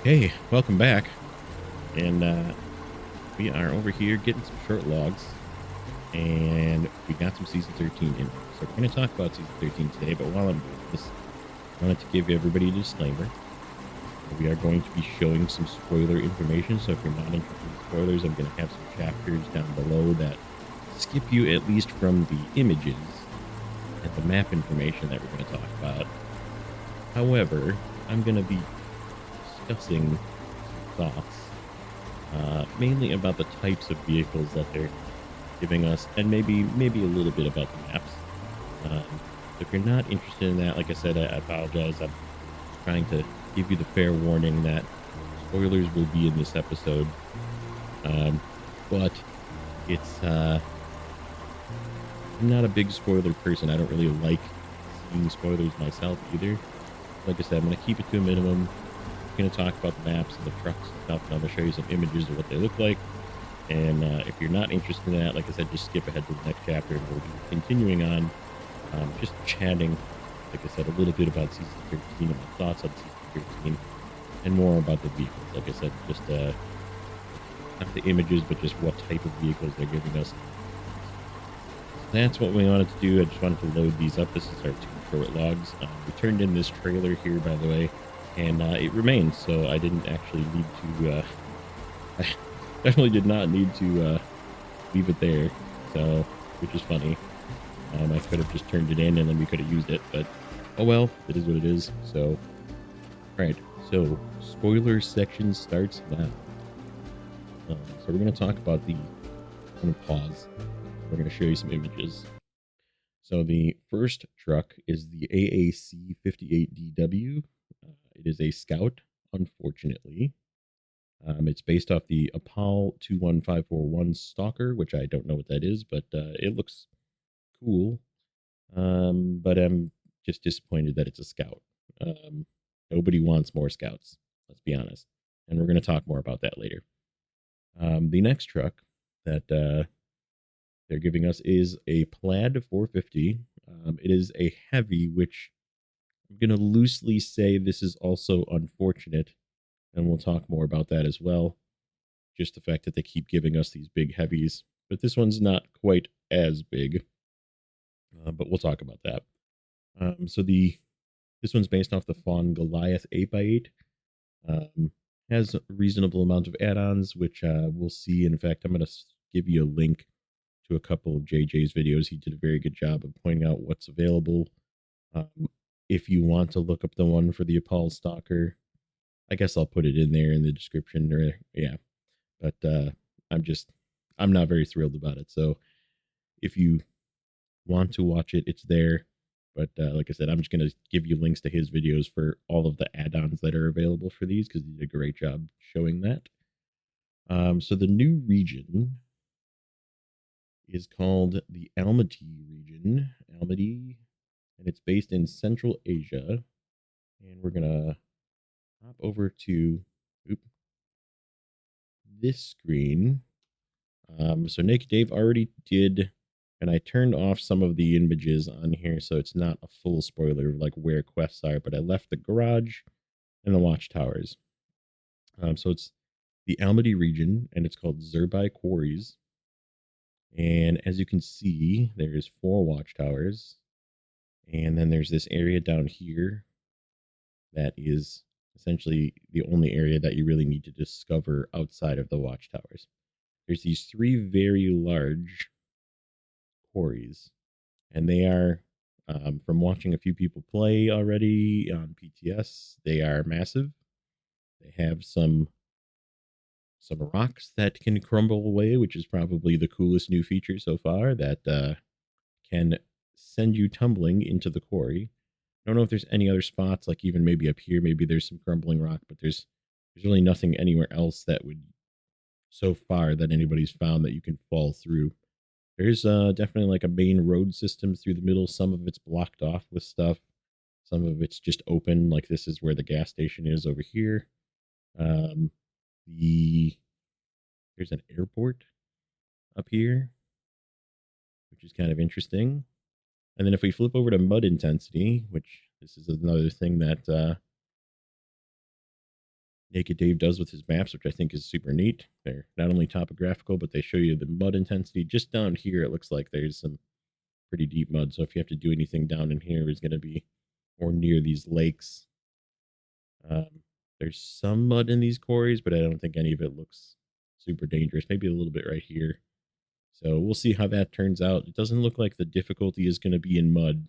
Hey, welcome back. And we are over here getting some short logs, and we got some season 13 in. So we're going to talk about season 13 today. But while I'm doing this, I wanted to give everybody a disclaimer. We are going to be showing some spoiler information. So if you're not interested in spoilers, I'm going to have some chapters down below that skip you at least from the images and the map information that we're going to talk about. However, I'm going to be discussing some thoughts mainly about the types of vehicles that they're giving us, and maybe a little bit about the maps. So if you're not interested in that, like I said, I apologize. I'm trying to give you the fair warning that spoilers will be in this episode, um, but it's I'm not a big spoiler person. I don't really like seeing spoilers myself either. Like I said, I'm going to keep it to a minimum. I'm going to talk about the maps and the trucks and stuff, and I'm going to show you some images of what they look like. And if you're not interested in that, like I said, just skip ahead to the next chapter, and we'll be continuing on, just chatting, like I said, a little bit about season 13 and my thoughts on season 13, and more about the vehicles. Like I said, just not the images, but just what type of vehicles they're giving us. That's what we wanted to do. I just wanted to load these up. This is our two short logs. We turned in this trailer here, by the way, and it remains. So I didn't actually need to. I definitely did not need to leave it there. So, which is funny. I could have just turned it in and then we could have used it, but oh well, it is what it is. So, all right. So, spoiler section starts now. So we're going to talk about the. I'm going to pause. We're going to show you some images. So the first truck is the AAC 58DW. It is a Scout, unfortunately. It's based off the Apal 21541 Stalker, which I don't know what that is, but it looks cool. But I'm just disappointed that it's a Scout. Um, Nobody wants more Scouts, let's be honest. And we're going to talk more about that later. The next truck that they're giving us is a Plaid 450. It is a heavy, which I'm going to loosely say this is also unfortunate. And we'll talk more about that as well. Just the fact that they keep giving us these big heavies. But this one's not quite as big. But we'll talk about that. So this one's based off the Fawn Goliath 8x8. Um, has a reasonable amount of add-ons, which we'll see. In fact, I'm going to give you a link to a couple of JJ's videos. He did a very good job of pointing out what's available. Um, if you want to look up the one for the Appall Stalker, I guess I'll put it in there in the description. Or yeah, but I'm just I'm not very thrilled about it. So if you want to watch it, it's there. But like I said, I'm just going to give you links to his videos for all of the add-ons that are available for these because he did a great job showing that. So the new region is called the Almaty region, Almaty, and it's based in Central Asia. And we're gonna hop over to this screen. So Naked Dave already did, and I turned off some of the images on here, so it's not a full spoiler of like where quests are. But I left the garage and the watchtowers. So it's the Almaty region, and it's called Zerbai Quarries. And as you can see, there's 4 watchtowers, and then there's this area down here that is essentially the only area that you really need to discover outside of the watchtowers. There's these 3 very large quarries, and they are, from watching a few people play already on PTS, they are massive. They have some rocks that can crumble away, which is probably the coolest new feature so far. That can send you tumbling into the quarry. I don't know if there's any other spots, like even maybe up here, maybe there's some crumbling rock, but there's really nothing anywhere else that would so far that anybody's found that you can fall through. There's definitely like a main road system through the middle. Some of it's blocked off with stuff. Some of it's just open. Like this is where the gas station is over here. Um, the There's an airport up here, which is kind of interesting. And then if we flip over to mud intensity, which this is another thing that Naked Dave does with his maps, which I think is super neat. They're not only topographical, but they show you the mud intensity. Just down here, it looks like there's some pretty deep mud. So if you have to do anything down in here, it's going to be or near these lakes. There's some mud in these quarries, but I don't think any of it looks super dangerous. Maybe a little bit right here. So we'll see how that turns out. It doesn't look like the difficulty is going to be in mud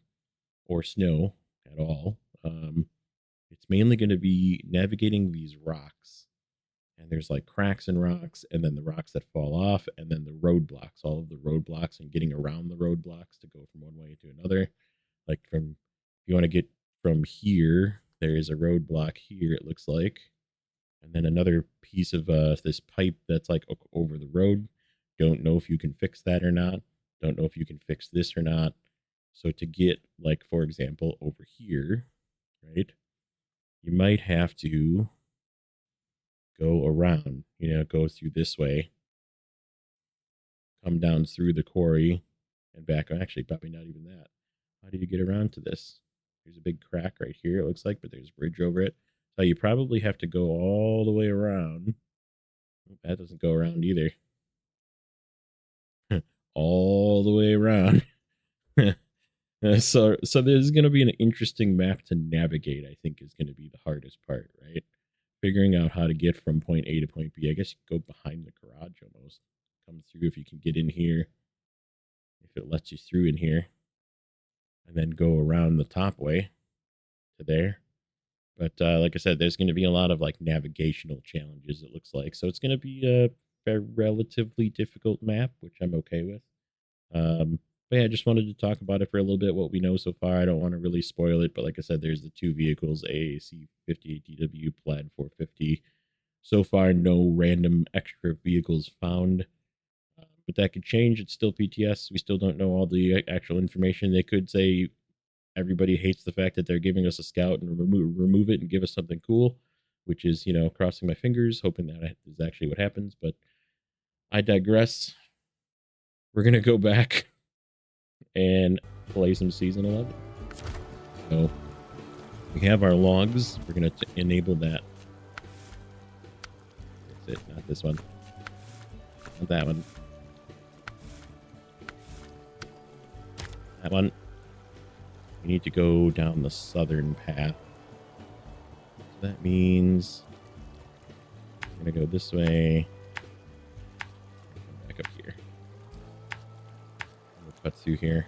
or snow at all. It's mainly going to be navigating these rocks. And there's like cracks in rocks, and then the rocks that fall off, and then the roadblocks, all of the roadblocks, and getting around the roadblocks to go from one way to another. Like if you want to get from here, there is a roadblock here, it looks like. And then another piece of this pipe that's like over the road. Don't know if you can fix that or not. Don't know if you can fix this or not. So to get, like, for example, over here, right, you might have to go around, go through this way, come down through the quarry and back. Actually, probably not even that. How do you get around to this? There's a big crack right here, it looks like, but there's a bridge over it. So you probably have to go all the way around. That doesn't go around either. All the way around. So there's going to be an interesting map to navigate, I think, is going to be the hardest part, right? Figuring out how to get from point A to point B. I guess you could go behind the garage almost. Come through if you can get in here. If it lets you through in here. And then go around the top way to there. But like I said, there's going to be a lot of like navigational challenges, it looks like. So it's going to be a relatively difficult map, which I'm okay with. But yeah, I just wanted to talk about it for a little bit, what we know so far. I don't want to really spoil it, but like I said, there's the two vehicles, AAC 58DW, Plaid 450. So far, no random extra vehicles found. But that could change. It's still PTS. We still don't know all the actual information. They could say everybody hates the fact that they're giving us a scout and remove it and give us something cool, which is, crossing my fingers, hoping that is actually what happens. But I digress. We're going to go back and play some Season 11. So we have our logs. We're going to enable that. That's it, not this one. Not that one. That one. We need to go down the southern path. So that means we're going to go this way. Come back up here. We'll cut through here.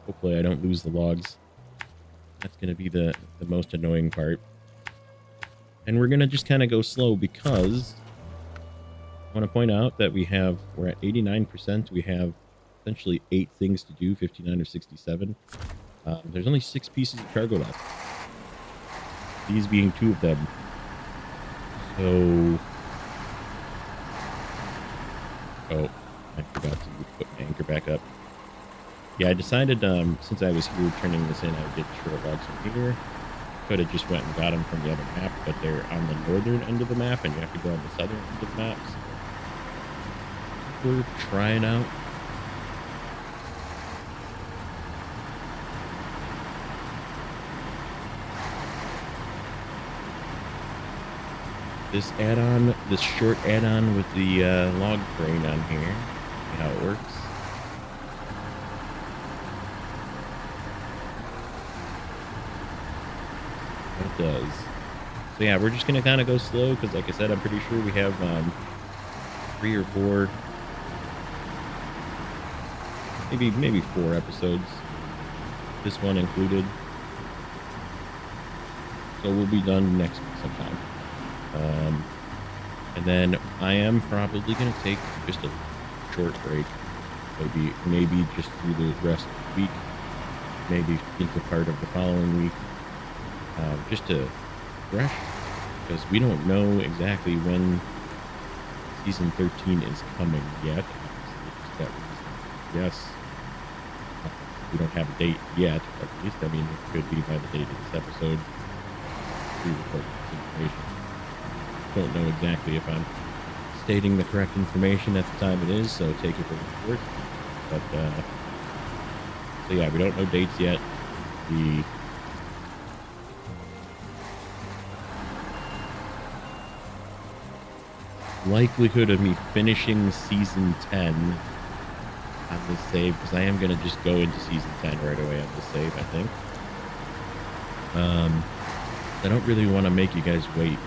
Hopefully I don't lose the logs. That's going to be the most annoying part. And we're going to just kind of go slow because I want to point out that we're at 89%. We have essentially 8 things to do, 59 or 67. There's only 6 pieces of cargo left. These being 2 of them. So... Oh, I forgot to put my anchor back up. Yeah, I decided since I was here turning this in, I would get short logs from here. Could have just went and got them from the other map, but they're on the northern end of the map, and you have to go on the southern end of the map. So we're trying out. This add-on, this short add-on with the log crane on here. See how it works. It does. So yeah, we're just gonna kind of go slow because, like I said, I'm pretty sure we have 3 or 4, maybe 4 episodes. This one included. So we'll be done next week sometime. And then I am probably going to take just a short break. Maybe just through the rest of the week. Maybe into part of the following week. Just to refresh. Because we don't know exactly when Season 13 is coming yet. Yes. We don't have a date yet, at least. I mean, it could be by the date of this episode. Pre-record information. Don't know exactly if I'm stating the correct information at the time it is, so take it for what it's worth. But so yeah, we don't know dates yet. likelihood of me finishing season 10 on this save, because I am going to just go into season 10 right away on this save, I think. I don't really want to make you guys wait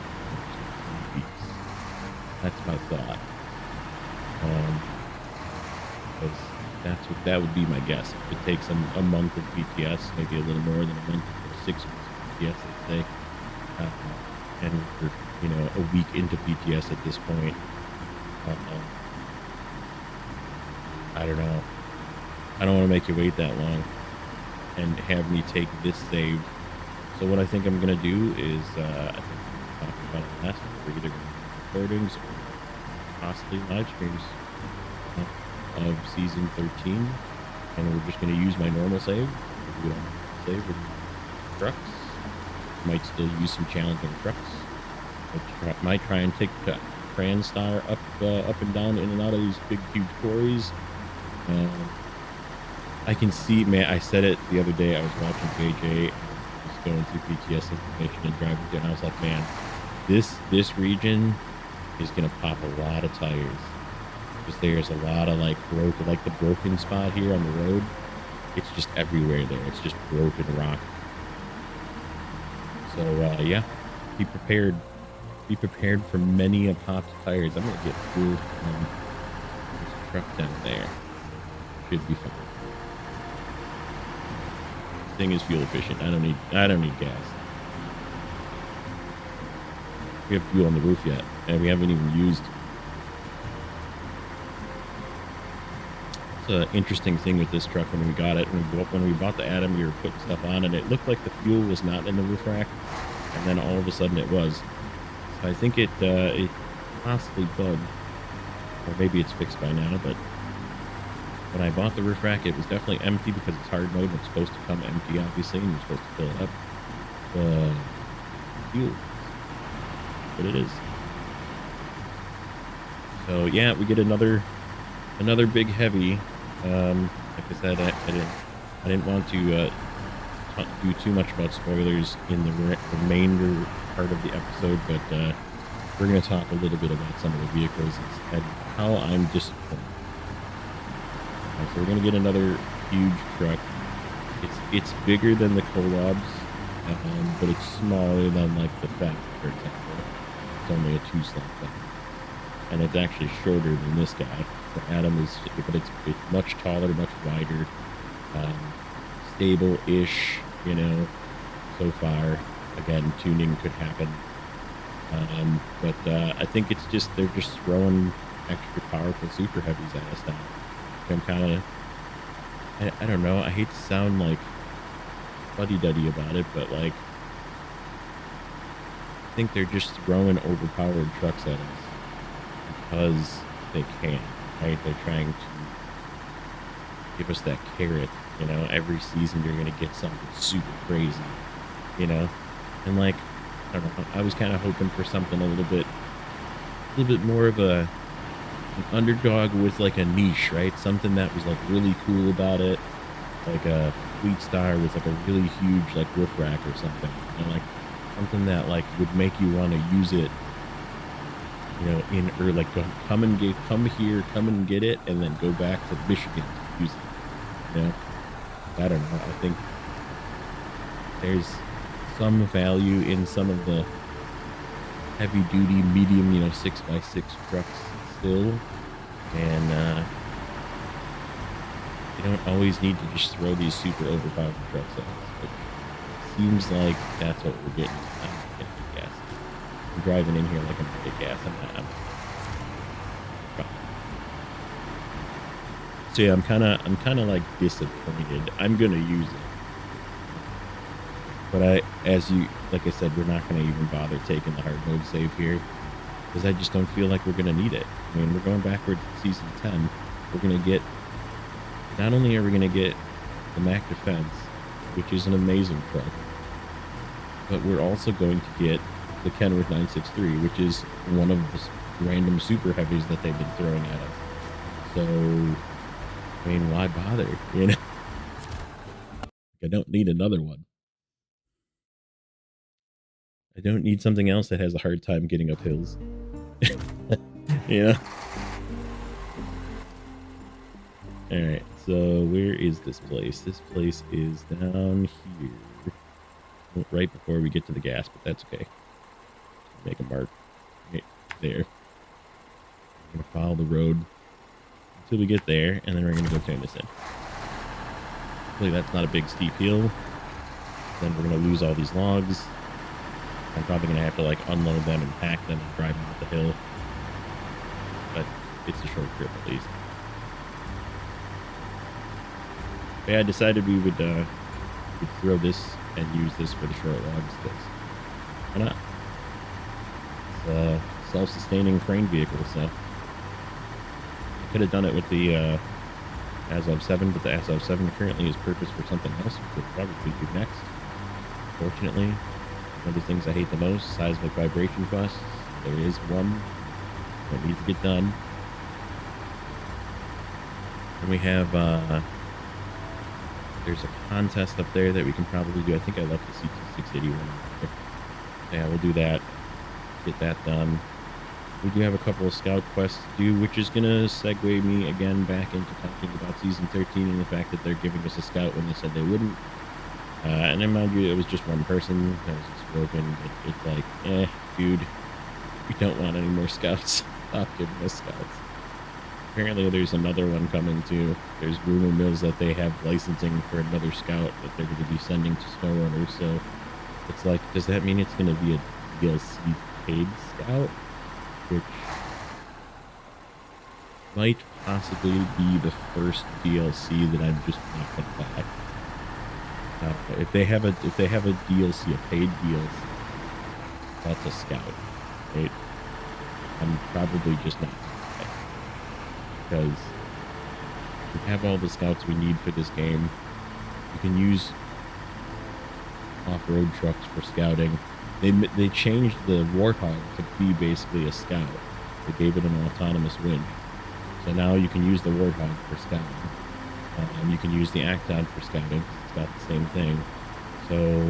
weeks. That's my thought. Because that would be my guess. If it takes a month of BTS, maybe a little more than a month, or 6 weeks of BTS, let's say, and we're, you know, a week into BTS at this point. I don't know. I don't want to make you wait that long and have me take this save. So what I think I'm gonna do is, I think we talked about it last week. We're either gonna do recordings or possibly live streams of season 13, and we're just gonna use my normal save. We don't save with trucks. Might still use some challenging trucks. Might try and take the Transtar up and down in and out of these big huge quarries. I can see, man. I said it the other day. I was watching JJ. Going through BTS information and driving through, and I was like, man, this region is gonna pop a lot of tires, because there's a lot of like the broken spot here on the road. It's just everywhere there. It's just broken rock. So yeah, be prepared. Be prepared for many a popped tires. I'm gonna get fuel from this truck down there. Should be fun. Thing is fuel efficient. I don't need gas. We have fuel on the roof yet, and we haven't even used. It's an interesting thing with this truck. When we got it, when we bought the Atom, we were putting stuff on, and it looked like the fuel was not in the roof rack, and then all of a sudden it was. So I think it possibly bugged, or maybe it's fixed by now, but. When I bought the roof rack, it was definitely empty because it's hard mode. It's supposed to come empty, obviously, and you're supposed to fill it up. Fuel. But it is. So yeah, we get another big heavy. Like I said, I didn't want to do too much about spoilers in the remainder part of the episode, but we're going to talk a little bit about some of the vehicles and how I'm disappointed. So we're gonna get another huge truck. It's bigger than the collabs, but it's smaller than like the Fat, for example. It's only a 2-slot Fat, and it's actually shorter than this guy. The Atom is, but it's much taller, much wider, stable-ish. You know, so far. Again, tuning could happen, but I think it's just they're just throwing extra powerful super heavies at us now. I'm kind of, I don't know, I hate to sound like fuddy-duddy about it, but like, I think they're just throwing overpowered trucks at us because they can, right? They're trying to give us that carrot, you know, every season you're going to get something super crazy, you know? And like, I don't know, I was kind of hoping for something a little bit more of an underdog with like a niche, right? Something that was like really cool about it, like a Fleet Star with like a really huge like roof rack or something, you know, like something that like would make you want to use it, you know, or like come here, come and get it, and then go back to Michigan to use it. You know, I don't know. I think there's some value in some of the heavy duty, medium, you know, 6x6 trucks still, and you don't always need to just throw these super overpowered trucks at us. But it seems like that's what we're getting. I'm getting gas. I'm driving in here like I'm gonna get gas. I'm so yeah, I'm kind of like disappointed. I'm gonna use it, but like I said, we're not gonna even bother taking the hard mode save here, because I just don't feel like we're going to need it. I mean, we're going backward to season 10. We're going to get, not only are we going to get the Mac Defense, which is an amazing truck, but we're also going to get the Kenworth 963, which is one of the random super heavies that they've been throwing at us. So, I mean, why bother, you know? I don't need another one. I don't need something else that has a hard time getting up hills. You know? Alright, so where is this place? This place is down here. Right before we get to the gas, but that's okay. Make a mark right there. We're gonna follow the road until we get there, and then we're gonna go turn this in. Hopefully that's not a big steep hill. Then we're gonna lose all these logs. I'm probably gonna have to like unload them and pack them and drive them up the hill. But it's a short trip at least. But yeah, I decided we would we'd throw this and use this for the short logs because why not? It's a self-sustaining crane vehicle, so I could have done it with the S11, but the S11 currently is purposed for something else, which we'll probably do next. Fortunately, one of the things I hate the most, seismic vibration quests. There is one that needs to get done. And we have, there's a contest up there that we can probably do. I think I left the CT681. Yeah, we'll do that. Get that done. We do have a couple of scout quests to do, which is going to segue me again back into talking about Season 13 and the fact that they're giving us a scout when they said they wouldn't. And then, mind you, it was just one person that was spoken. It's like, dude, we don't want any more scouts. Stop giving us scouts. Apparently, there's another one coming, too. There's rumor mills that they have licensing for another scout that they're going to be sending to Snowrunner. So it's like, does that mean it's going to be a DLC paid scout? Which might possibly be the first DLC that I'm just not going to buy. If they have a DLC, a paid DLC, that's a scout, right? I'm probably just not going to buy, because we have all the scouts we need for this game. You can use off-road trucks for scouting. They changed the Warthog to be basically a scout. They gave it an autonomous winch. So now you can use the Warthog for scouting. And you can use the Acton for scouting. It's got the same thing. So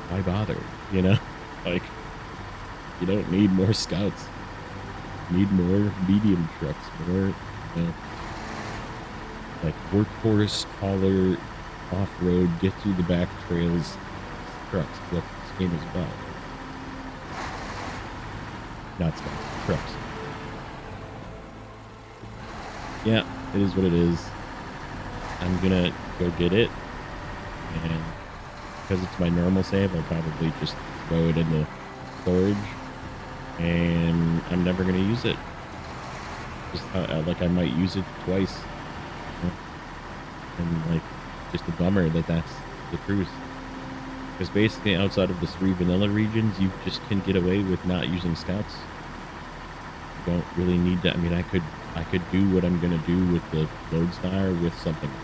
why bother? You know? Like, you don't need more scouts. You need more medium trucks. More, you know, like workhorse, taller, off-road, get through the back trails trucks. What this game is about. Not scouts, trucks. Yeah, it is what it is. I'm gonna go get it, and because it's my normal save, I'll probably just throw it into storage, and I'm never gonna use it. Just like I might use it twice, you know? And like just a bummer that that's the truth. Because basically, outside of the 3 vanilla regions, you just can get away with not using scouts. You don't really need to. I mean, I could do what I'm gonna do with the Lodestar with something else.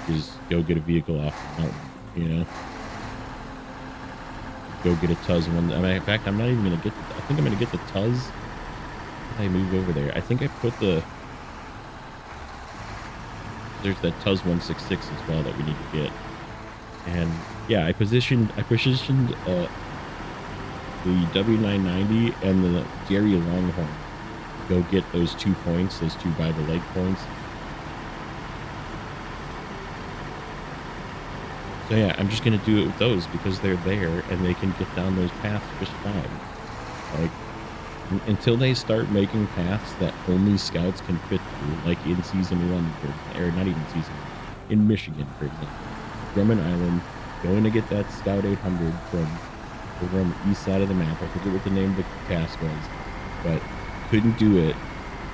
Just go get a vehicle off the mountain, you know. Go get a Tuz one. I mean, in fact, I'm not even gonna get. I think I'm gonna get the Tuz. I move over there. I think I put the. There's that Tuz 166 as well that we need to get. And yeah, I positioned the W990 and the Gary Longhorn. Go get those 2 points, those 2 by the lake points. So yeah, I'm just gonna do it with those because they're there and they can get down those paths just fine. Like, until they start making paths that only scouts can fit through, like in Season 1, or not even Season 1, in Michigan, for example. Drummond Island, going to get that Scout 800 from over on the east side of the map. I forget what the name of the task was, but couldn't do it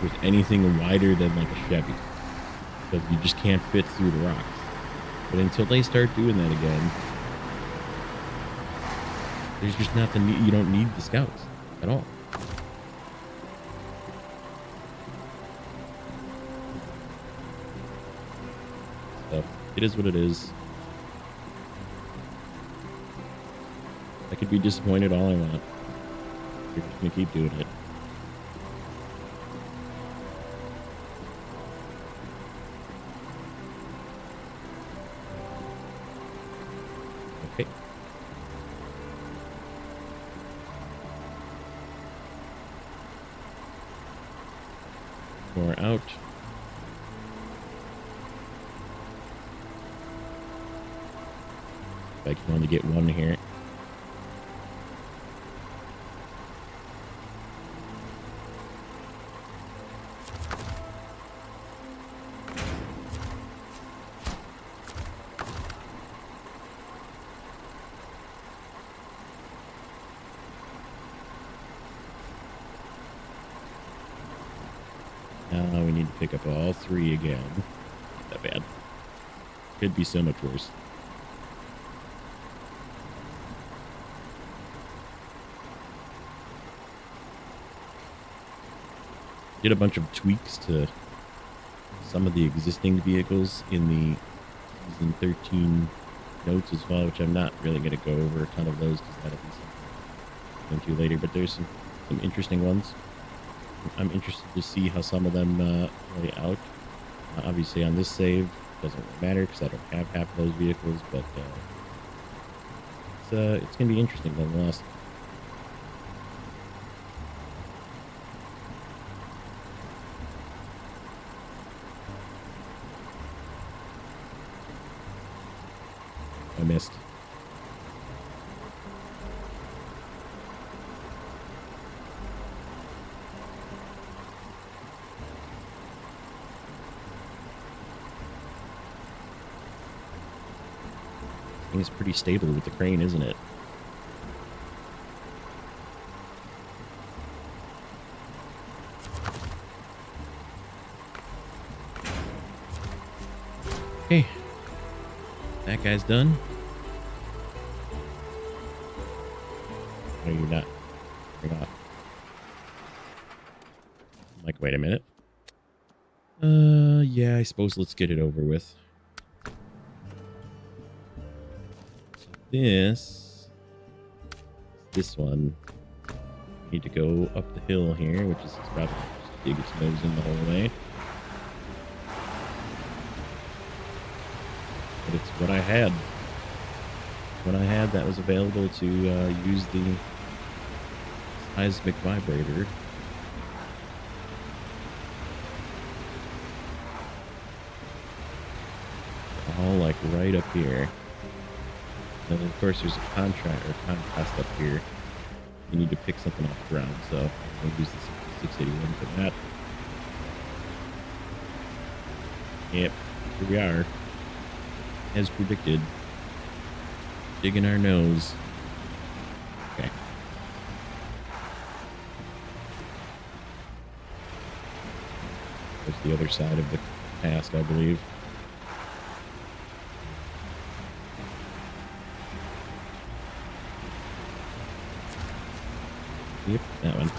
with anything wider than like a Chevy, because you just can't fit through the rocks. But until they start doing that again, there's just not the need. You don't need the scouts at all. So it is what it is. I could be disappointed all I want. You're just gonna keep doing it. Okay. more out. I can only get one here. Now we need to pick up all three again. Not that bad. Could be so much worse. Did a bunch of tweaks to some of the existing vehicles in the season 13 notes as well, which I'm not really going to go over a ton of those because that'll be something I'll go into later. But there's some interesting ones. I'm interested to see how some of them play out. Obviously, on this save, doesn't really matter because I don't have half of those vehicles, but it's going to be interesting nonetheless. I missed. I think it's pretty stable with the crane, isn't it? Okay. That guy's done. No, you're not. You're not. I'm like, wait a minute. Yeah, I suppose let's get it over with. So this one, need to go up the hill here, which is about to just dig its nose in the whole way. But it's what I had. What I had that was available to use the seismic vibrator. All like right up here. And then of course there's a contrast up here. You need to pick something off the ground, so I'll use the 681 for that. Yep, here we are. As predicted. Digging our nose. Okay. There's the other side of the task, I believe. Yep, that one.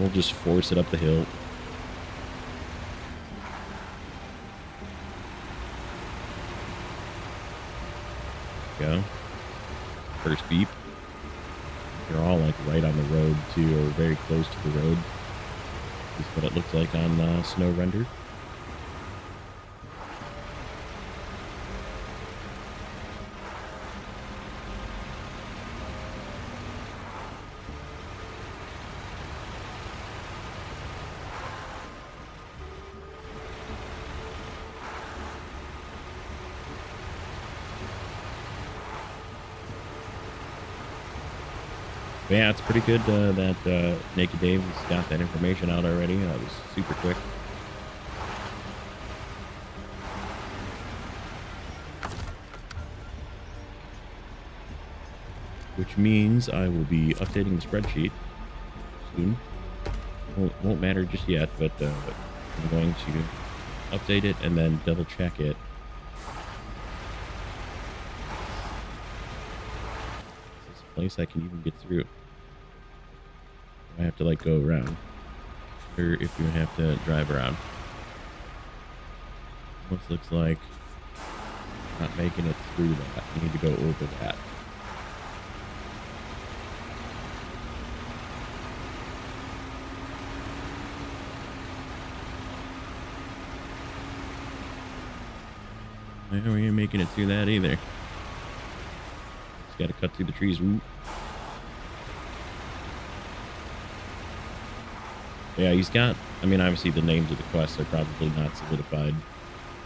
We'll just force it up the hill. Go. First beep. They're all like right on the road too, or very close to the road. Is what it looks like on Snowrunner. Yeah, it's pretty good that Naked Dave has got that information out already. That was super quick. Which means I will be updating the spreadsheet soon. Won't matter just yet, but I'm going to update it and then double check it. Is this a place I can even get through? I have to like go around, or if you have to drive around. This looks like not making it through that. You need to go over that. I know we ain't making it through that either. Just got to cut through the trees. Ooh. Yeah, he's got... I mean, obviously the names of the quests are probably not solidified.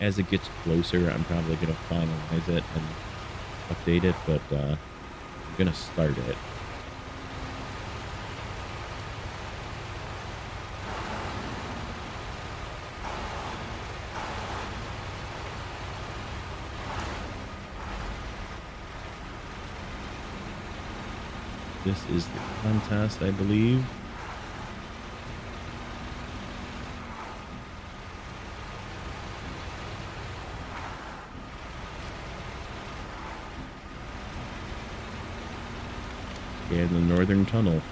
As it gets closer, I'm probably going to finalize it and update it, but I'm going to start it. This is the contest, I believe. And the northern tunnel.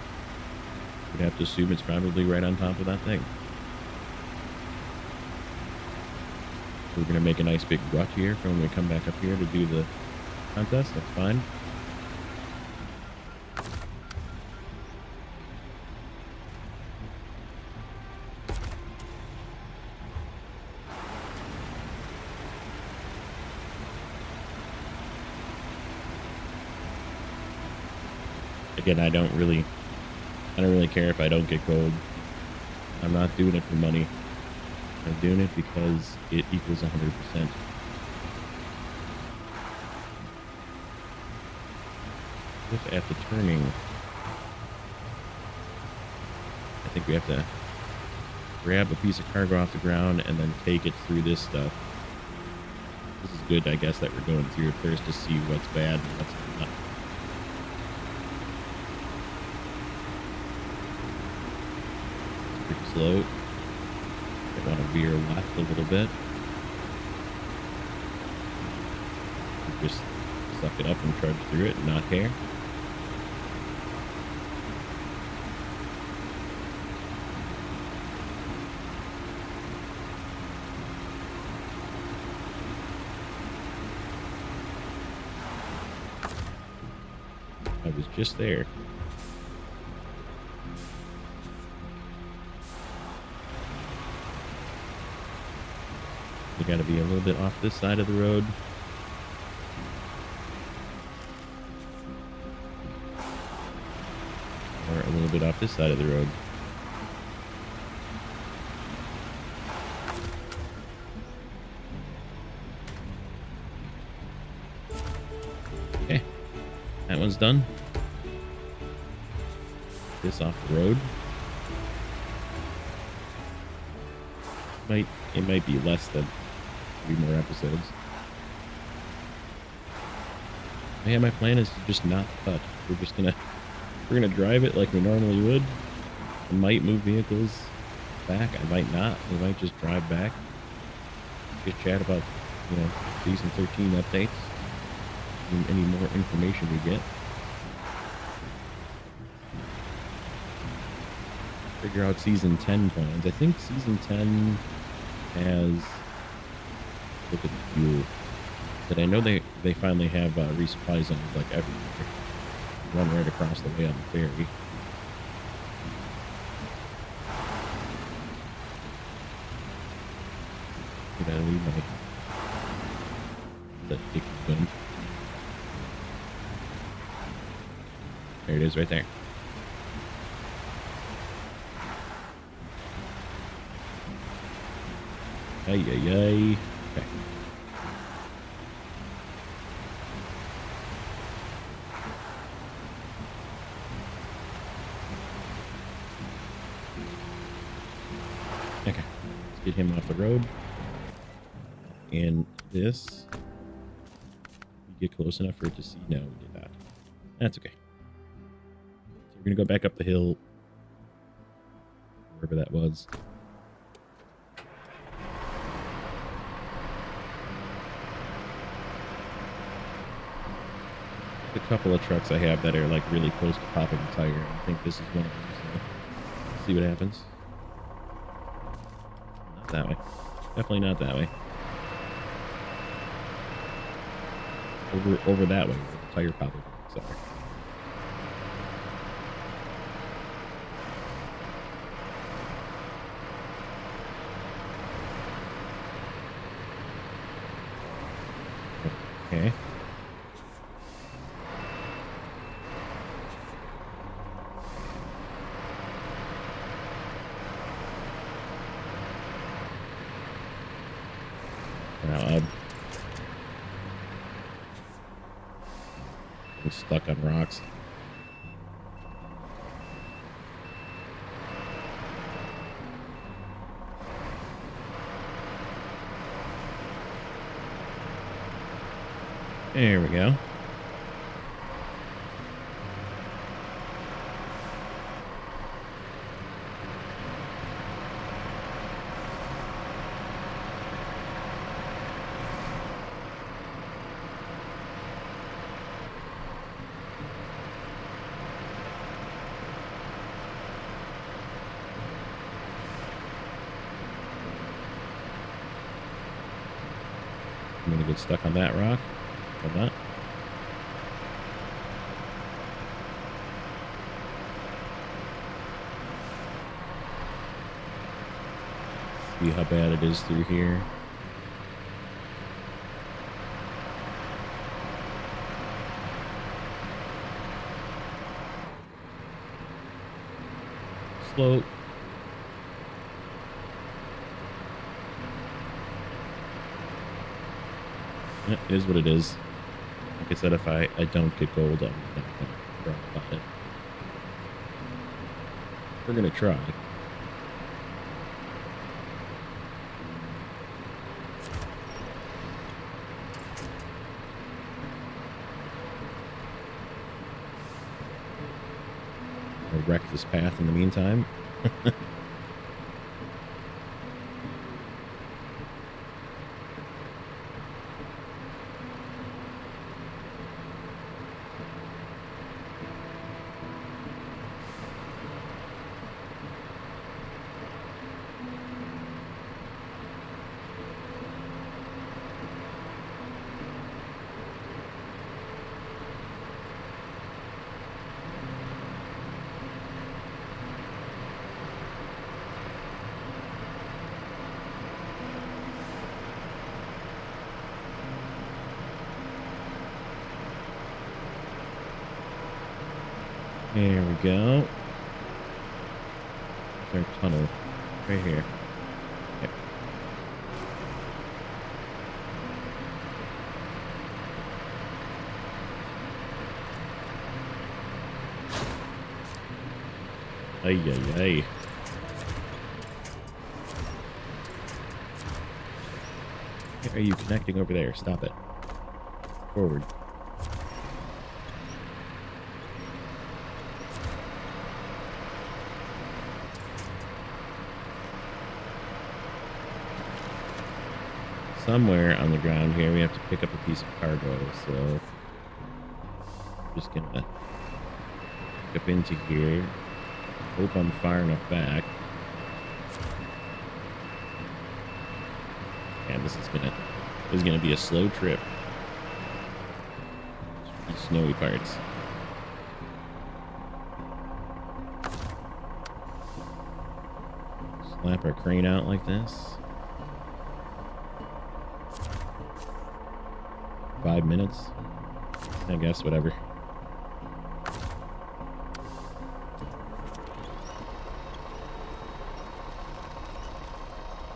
You'd have to assume it's probably right on top of that thing. We're going to make a nice big rut here for when we come back up here to do the contest. That's fine. Again, I don't really care if I don't get gold. I'm not doing it for money. I'm doing it because it equals 100%. If at the turning, I think we have to grab a piece of cargo off the ground and then take it through this stuff. This is good, I guess, that we're going through it first to see what's bad and what's not. Slow. I want to veer left a little bit. Just suck it up and trudge through it and not care. I was just there. We got to be a little bit off this side of the road. Or a little bit off this side of the road. Okay. That one's done. This off the road. It might be less than 3 more episodes. Yeah, my plan is to just not cut. We're gonna drive it like we normally would. I might move vehicles back. I might not. We might just drive back. Just chat about, season 13 updates and any more information we get. Figure out season 10 plans. I think season 10 has, look at the fuel. But I know they finally have resupply zones like everywhere. Run right across the way on the ferry. Did I leave my that dicky gun? There it is right there. Ay, ay, ay. Okay. Okay. Let's get him off the road. And this. We get close enough for it to see. No, we did not. That's okay. So we're going to go back up the hill. Wherever that was. A couple of trucks I have that are like really close to popping a tire. I think this is one of them. So see what happens. Not that way. Definitely not that way. Over that way. Where the tire popping. Sorry. I'm stuck on rocks. There we go. I'm gonna get stuck on that rock. Or not. See how bad it is through here. Slope. It is what it is. Like I said, if I don't get gold, I'm not gonna cry about it. We're gonna try. I'll wreck this path in the meantime. There we go. There's our tunnel right here. Yep. Ay, ay, ay. Are you connecting over there? Stop it. Forward. Somewhere on the ground here, we have to pick up a piece of cargo, so just gonna pick up into here. Hope I'm far enough back. And this is gonna be a slow trip. These snowy parts. Slap our crane out like this. 5 minutes, I guess, whatever.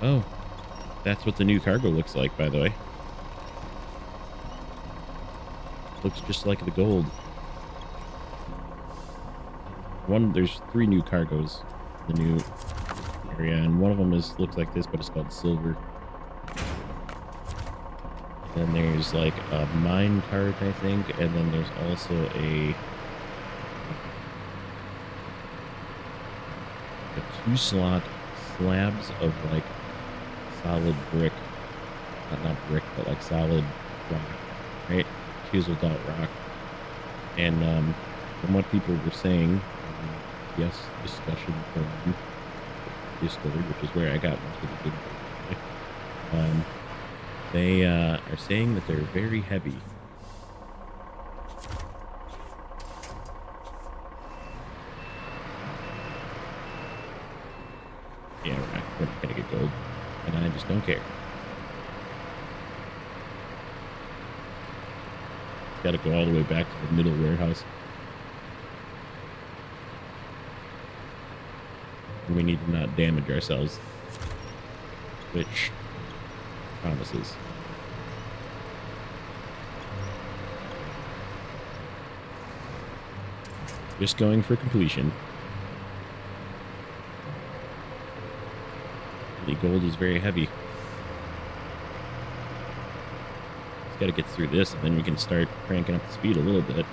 Oh, that's what the new cargo looks like, by the way. Looks just like the gold. There's 3 new cargos in the new area, and one of them looks like this, but it's called silver. Then there's like a mine cart, I think, and then there's also a 2-slot slabs of like solid brick, not brick, but like solid rock, right? Chiseled out rock. And from what people were saying, yes, discussion from Discord, which is where I got most of the good. They are saying that they're very heavy. Yeah, we're not gonna get gold, and I just don't care. Got to go all the way back to the middle warehouse. We need to not damage ourselves, which promises. Just going for completion. The gold is very heavy. Just got to get through this, and then we can start cranking up the speed a little bit.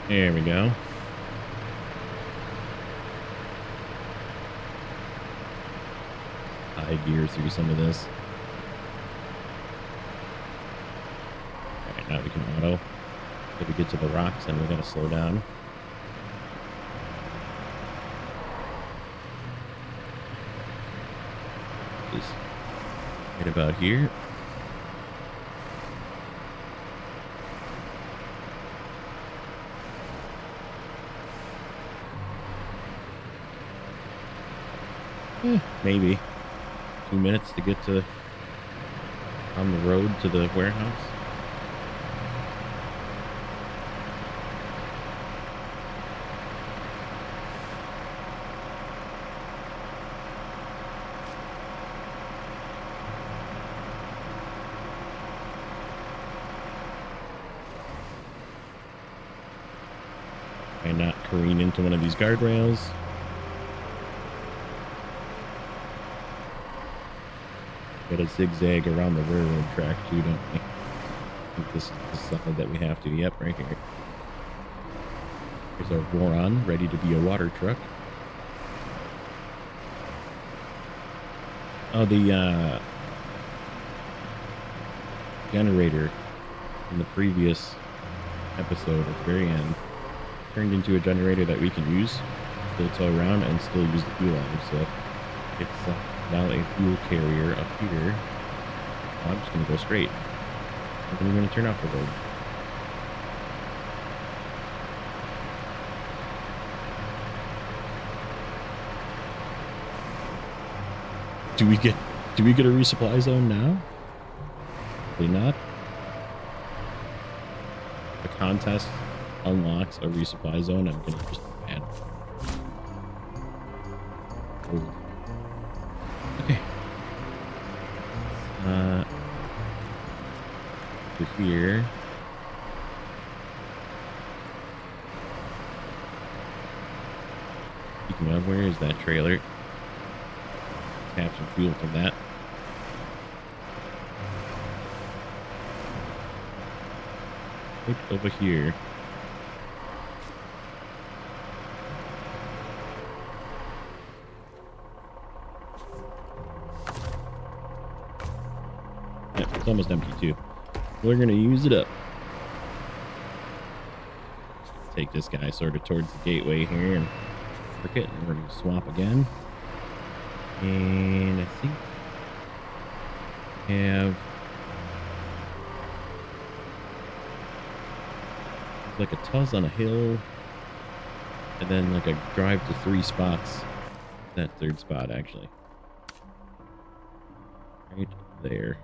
There we go. High gear through some of this. Alright, now we can auto. If we get to the rocks, then we gotta slow down. Just right about here. Maybe 2 minutes to get to on the road to the warehouse. And not careen into one of these guardrails. Got to zigzag around the railroad track too, don't we? I think this is something that we have to. Yep, right here. Here's our Boron, ready to be a water truck. Oh, the generator in the previous episode at the very end turned into a generator that we can use, still tow around, and still use the fuel line. So it's now a fuel carrier up here. Oh, I'm just going to go straight. And then we're going to turn off the road. Do we get a resupply zone now? Probably not. The contest unlocks a resupply zone. I'm going to just add gold. Okay. To here. Speaking of, where is that trailer? Let's have some fuel from that. Right over here. Yep, it's almost empty too. We're gonna use it up. Take this guy sort of towards the gateway here and frick it, and we're gonna swap again. And I think we have like a Tuz on a hill, and then like a drive to 3 spots. That third spot actually. Right there.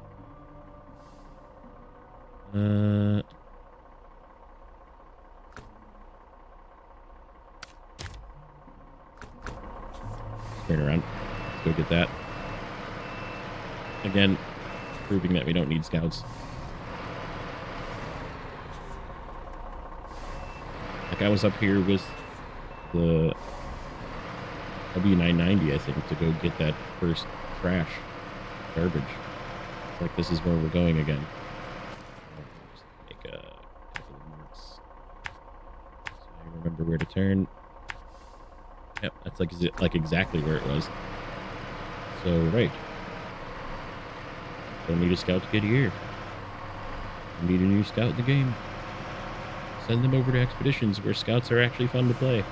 Turn around. Let's go get that. Again, proving that we don't need scouts. Like I was up here with the W990, I think, to go get that first trash garbage. It's like this is where we're going again. Just make a couple of marks so I remember where to turn. Yep, that's like exactly where it was. So right. Don't need a scout to get here. We need a new scout in the game. Send them over to expeditions where scouts are actually fun to play.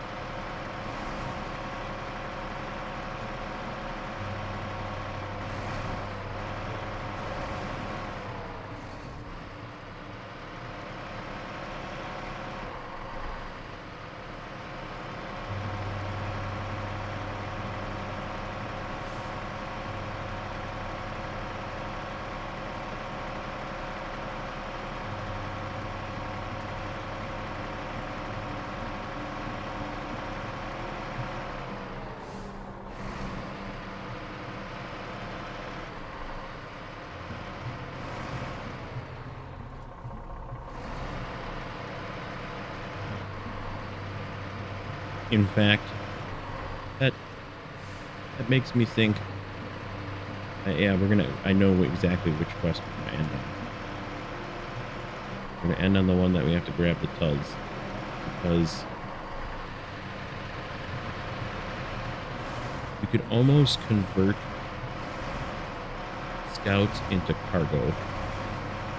In fact, that that makes me think. Yeah, I know exactly which quest we're gonna end on. We're gonna end on the one that we have to grab the tugs, because we could almost convert scouts into cargo,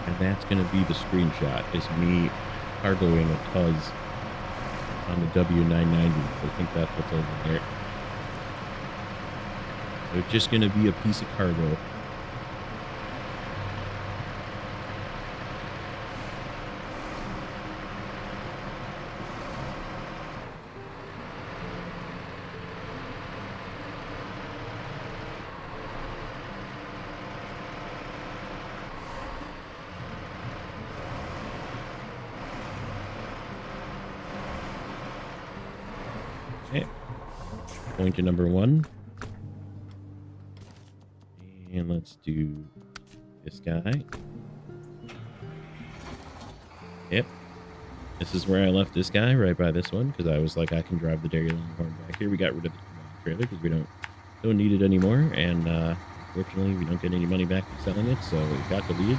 and that's gonna be the screenshot. Is me cargoing a Tuz on the W990. I think that's what's over there. So it's just gonna be a piece of cargo. Okay. Going to number 1. And let's do this guy. Yep. This is where I left this guy, right by this one, because I was like, I can drive the Dairy Longhorn back here. We got rid of the trailer because we don't need it anymore, and unfortunately, we don't get any money back for selling it, so we got the lead.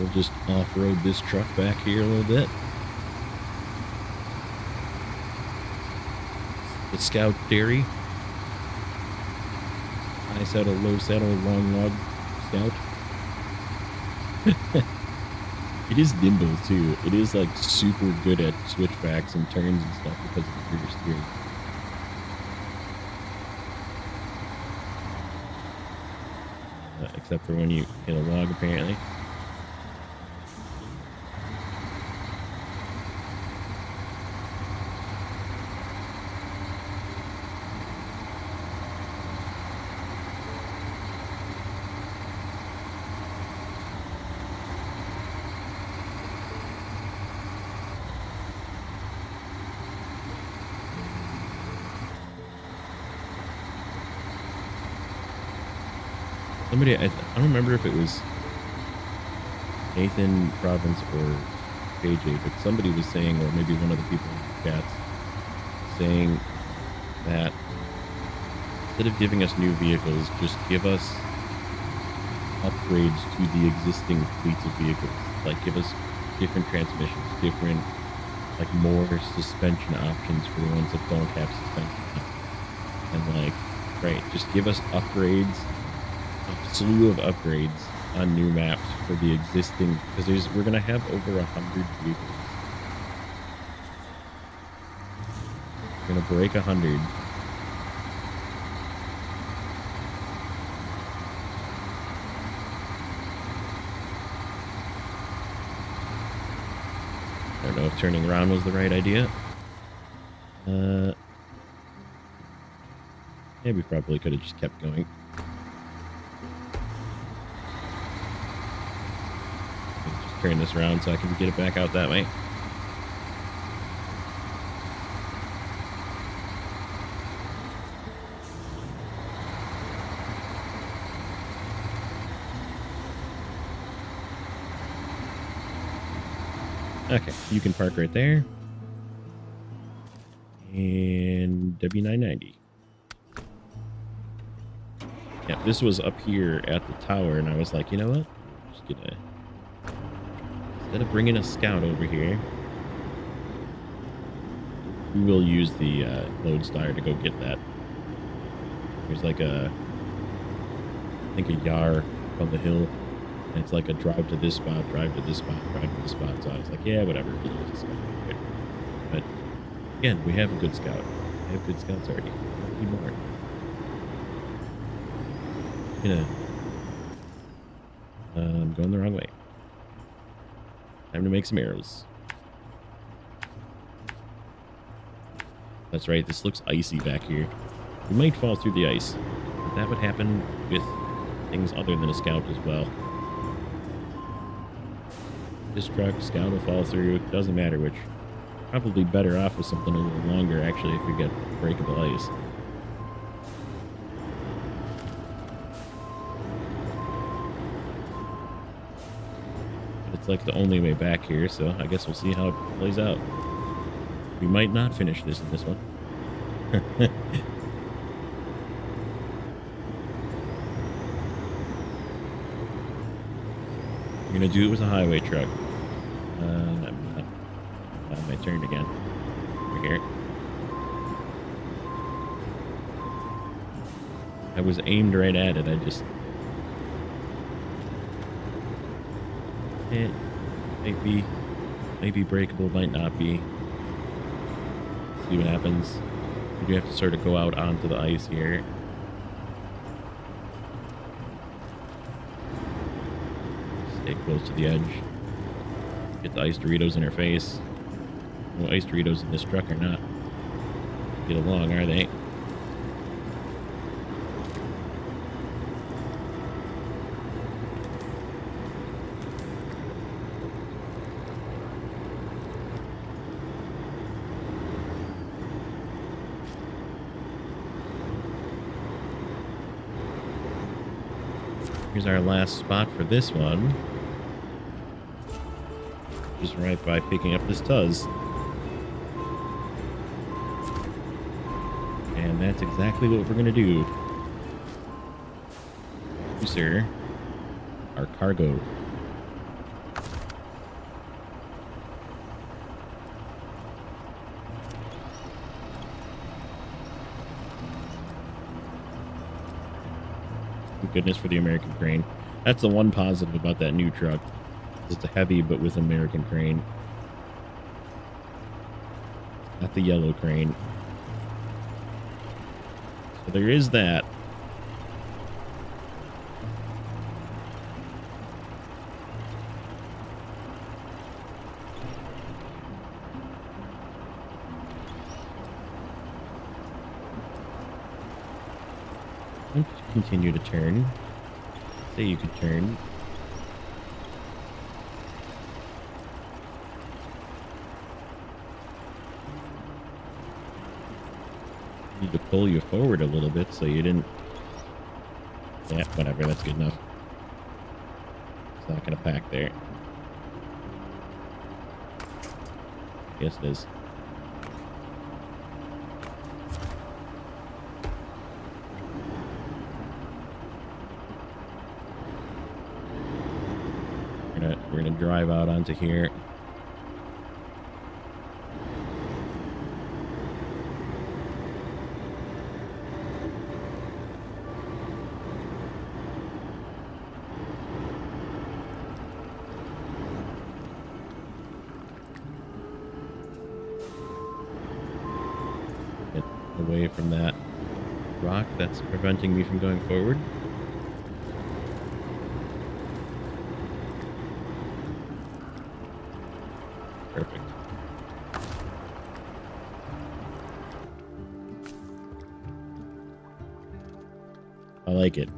We'll just off-road this truck back here a little bit. The Scout Dairy. High saddle, low saddle, long log Scout. It is nimble too. It is like super good at switchbacks and turns and stuff because of the rear steering. Except for when you hit a log, apparently. Somebody, I don't remember if it was Nathan, Province, or JJ, but somebody was saying, or maybe one of the people in the chats, saying that instead of giving us new vehicles, just give us upgrades to the existing fleets of vehicles. Like, give us different transmissions, different, like, more suspension options for the ones that don't have suspension. And, like, right, just give us upgrades, a slew of upgrades on new maps for the existing, because we're going to have over 100 vehicles. We're going to break 100. I don't know if turning around was the right idea. Yeah, we probably could have just kept going. Just turn this around so I can get it back out that way. Okay, you can park right there. And W990. Yeah, this was up here at the tower, and I was like, you know what? I'm just gonna, instead of bringing a scout over here, we will use the Lodestar to go get that. There's like a, I think a Yar on the hill. And it's like a drive to this spot, drive to this spot, drive to this spot. So I was like, yeah, whatever. We'll use a scout over here. But again, we have a good scout. We have good scouts already. We need more. I'm going the wrong way. Time to make some arrows. That's right. This looks icy back here. We might fall through the ice. But that would happen with things other than a scout as well. This truck, scout will fall through. It doesn't matter which. Probably better off with something a little longer, actually, if we get breakable ice. It's like the only way back here, so I guess we'll see how it plays out. We might not finish this in this one. We're gonna do it with a highway truck. My turn again. Over here. I was aimed right at it. I just... It might be breakable, might not be. See what happens. We do have to sort of go out onto the ice here. Stay close to the edge. Get the ice Doritos in her face. No ice Doritos in this truck or not. Get along, are they? Here's our last spot for this one. Just right by picking up this Tuz. And that's exactly what we're going to do. You, sir. Our cargo. Thank goodness for the American crane. That's the one positive about that new truck. It's a heavy, but with American crane. Not the yellow crane. So there is that. Don't continue to turn. Say you could turn. Need to pull you forward a little bit so you didn't... Yeah, whatever, that's good enough. It's not gonna pack there. Yes, it is. We're gonna drive out onto here. Get away from that rock that's preventing me from going forward. Perfect. I like it.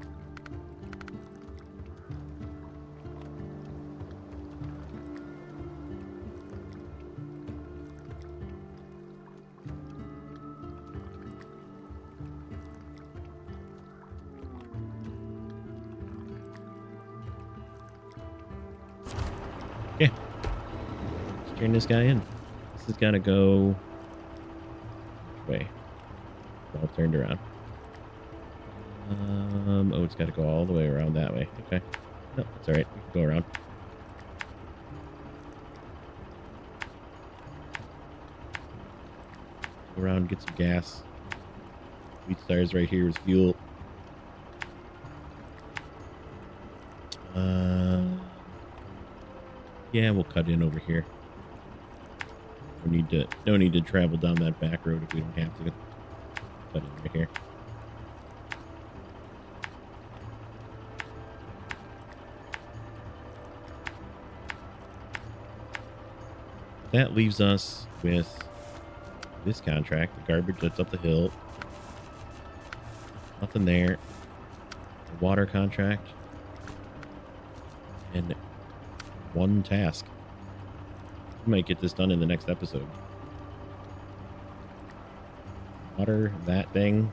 Yeah. Let's turn this guy in. This has got to go... Which way? It's all turned around. Oh, it's got to go all the way around that way. Okay. No, that's all right. We can go around. Go around, get some gas. Wheat stars right here is fuel. Yeah, we'll cut in over here. No need to travel down that back road if we don't have to. Cut in right here. That leaves us with this contract, the garbage that's up the hill. Nothing there. The water contract. And one task. We might get this done in the next episode. Water, that thing.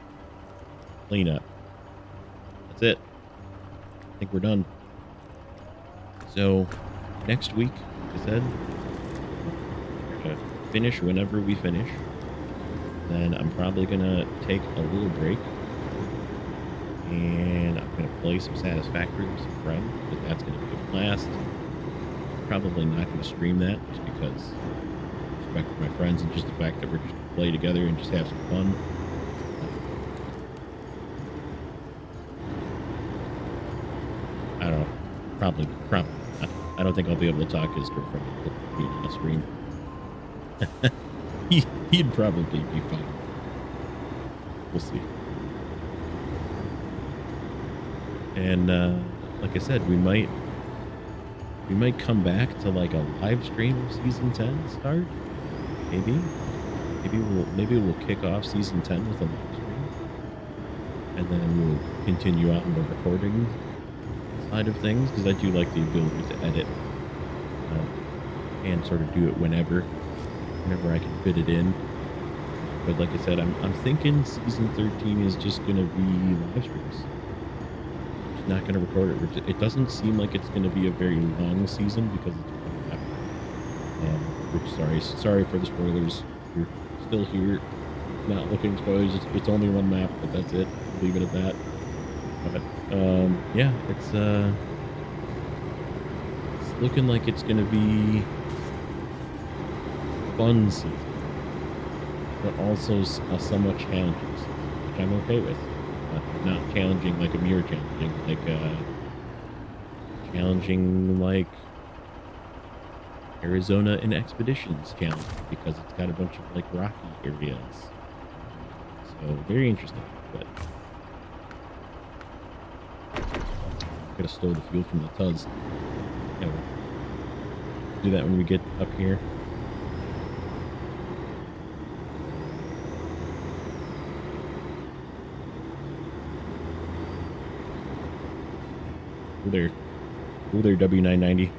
Clean up. That's it. I think we're done. So, next week, like I said, finish whenever we finish. Then I'm probably gonna take a little break, and I'm gonna play some Satisfactory with some friends. But that's gonna be a blast. Probably not gonna stream that just because respect for my friends and just the fact that we're just gonna play together and just have some fun. I don't know. Probably. I don't think I'll be able to talk his girlfriend on the stream. He'd probably be fine. We'll see. And like I said, we might come back to like a live stream of season 10 start. Maybe we'll kick off season 10 with a live stream, and then we'll continue on the recording side of things, because I do like the ability to edit and sort of do it whenever I can fit it in. But like I said, I'm thinking season 13 is just gonna be live streams. Just not gonna record it. It doesn't seem like it's gonna be a very long season because it's one map. Which sorry for the spoilers. If you're still here, not looking at spoilers. It's only one map, but that's it. Leave it at that. But yeah, it's looking like it's gonna be a fun season, but also a somewhat challenging season, which I'm okay with. Not challenging like a mirror challenging like Arizona and Expeditions challenge, because it's got a bunch of like rocky areas. So very interesting, but gotta stow the fuel from the Tuz. Yeah, we'll do that when we get up here. Oh there, W990.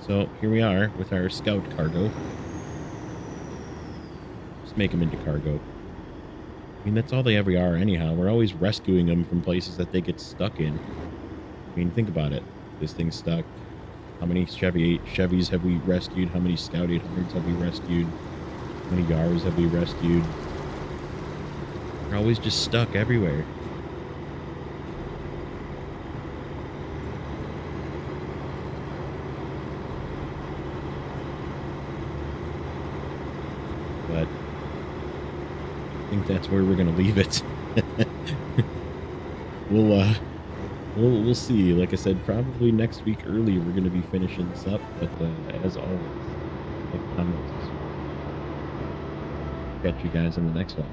So here we are with our scout cargo. Just make them into cargo. I mean, that's all they ever are anyhow. We're always rescuing them from places that they get stuck in. I mean, think about it. This thing's stuck. How many Chevys have we rescued? How many Scout 800s have we rescued? How many Yars have we rescued? They're always just stuck everywhere. But I think that's where we're gonna leave it. We'll see. Like I said, probably next week early we're gonna be finishing this up. But as always, like comments. Catch you guys in the next one.